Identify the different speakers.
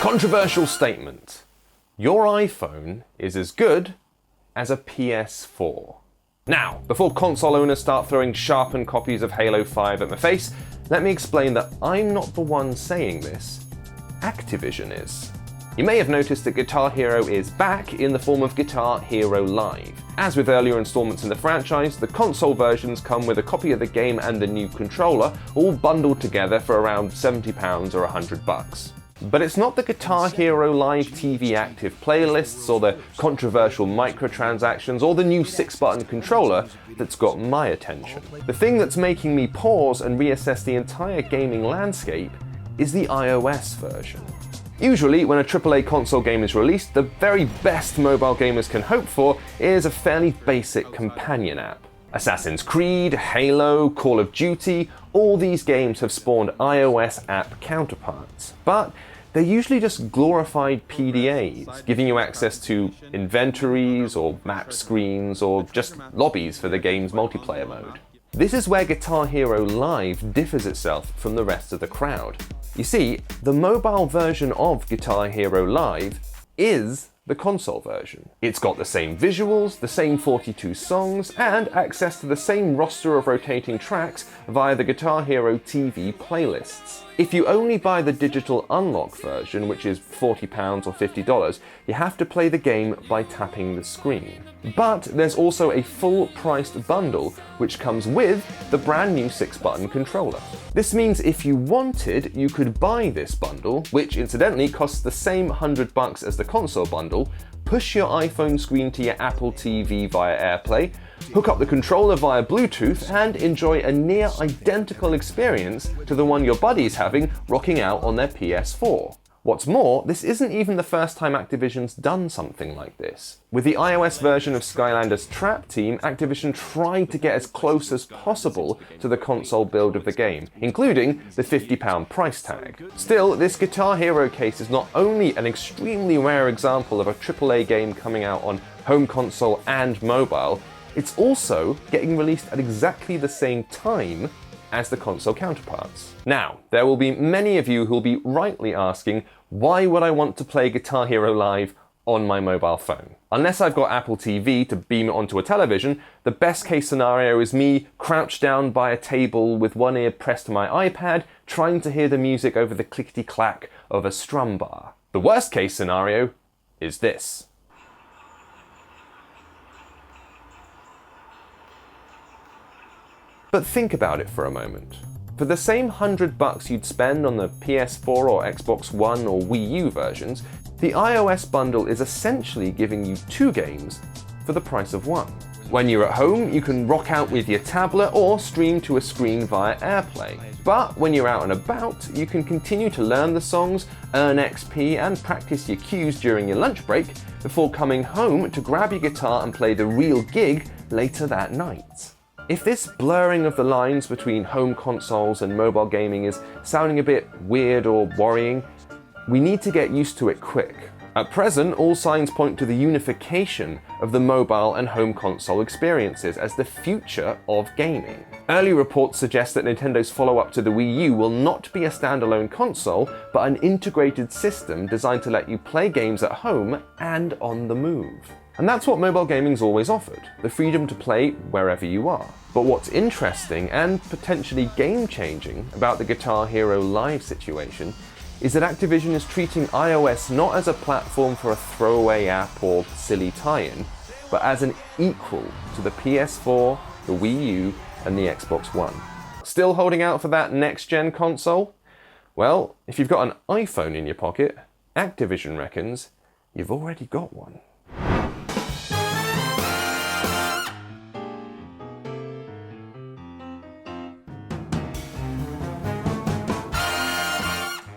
Speaker 1: Controversial statement. Your iPhone is as good as a PS4. Now, before console owners start throwing sharpened copies of Halo 5 at my face, let me explain that I'm not the one saying this. Activision is. You may have noticed that Guitar Hero is back in the form of Guitar Hero Live. As with earlier installments in the franchise, the console versions come with a copy of the game and the new controller, all bundled together for around £70 or $100. But it's not the Guitar Hero Live TV active playlists or the controversial microtransactions or the new 6-button controller that's got my attention. The thing that's making me pause and reassess the entire gaming landscape is the iOS version. Usually, when a AAA console game is released, the very best mobile gamers can hope for is a fairly basic companion app. Assassin's Creed, Halo, Call of Duty, all these games have spawned iOS app counterparts. But they're usually just glorified PDAs, giving you access to inventories or map screens or just lobbies for the game's multiplayer mode. This is where Guitar Hero Live differs itself from the rest of the crowd. You see, the mobile version of Guitar Hero Live is the console version. It's got the same visuals, the same 42 songs, and access to the same roster of rotating tracks via the Guitar Hero TV playlists. If you only buy the digital unlock version, which is £40 or $50, you have to play the game by tapping the screen. But there's also a full-priced bundle which comes with the brand new 6-button controller. This means if you wanted, you could buy this bundle, which incidentally costs the same $100 as the console bundle, push your iPhone screen to your Apple TV via AirPlay, hook up the controller via Bluetooth, and enjoy a near identical experience to the one your buddy's having rocking out on their PS4. What's more, this isn't even the first time Activision's done something like this. With the iOS version of Skylanders Trap Team, Activision tried to get as close as possible to the console build of the game, including the £50 price tag. Still, this Guitar Hero case is not only an extremely rare example of a AAA game coming out on home console and mobile, it's also getting released at exactly the same time as the console counterparts. Now, there will be many of you who will be rightly asking, why would I want to play Guitar Hero Live on my mobile phone? Unless I've got Apple TV to beam it onto a television, the best case scenario is me crouched down by a table with one ear pressed to my iPad, trying to hear the music over the clickety-clack of a strum bar. The worst case scenario is this. But think about it for a moment. For the same $100 you'd spend on the PS4 or Xbox One or Wii U versions, the iOS bundle is essentially giving you 2 games for the price of 1. When you're at home, you can rock out with your tablet or stream to a screen via AirPlay. But when you're out and about, you can continue to learn the songs, earn XP, and practice your cues during your lunch break before coming home to grab your guitar and play the real gig later that night. If this blurring of the lines between home consoles and mobile gaming is sounding a bit weird or worrying, we need to get used to it quick. At present, all signs point to the unification of the mobile and home console experiences as the future of gaming. Early reports suggest that Nintendo's follow-up to the Wii U will not be a standalone console, but an integrated system designed to let you play games at home and on the move. And that's what mobile gaming's always offered, the freedom to play wherever you are. But what's interesting and potentially game-changing about the Guitar Hero Live situation is that Activision is treating iOS not as a platform for a throwaway app or silly tie-in, but as an equal to the PS4, the Wii U, and the Xbox One. Still holding out for that next-gen console? Well, if you've got an iPhone in your pocket, Activision reckons you've already got one.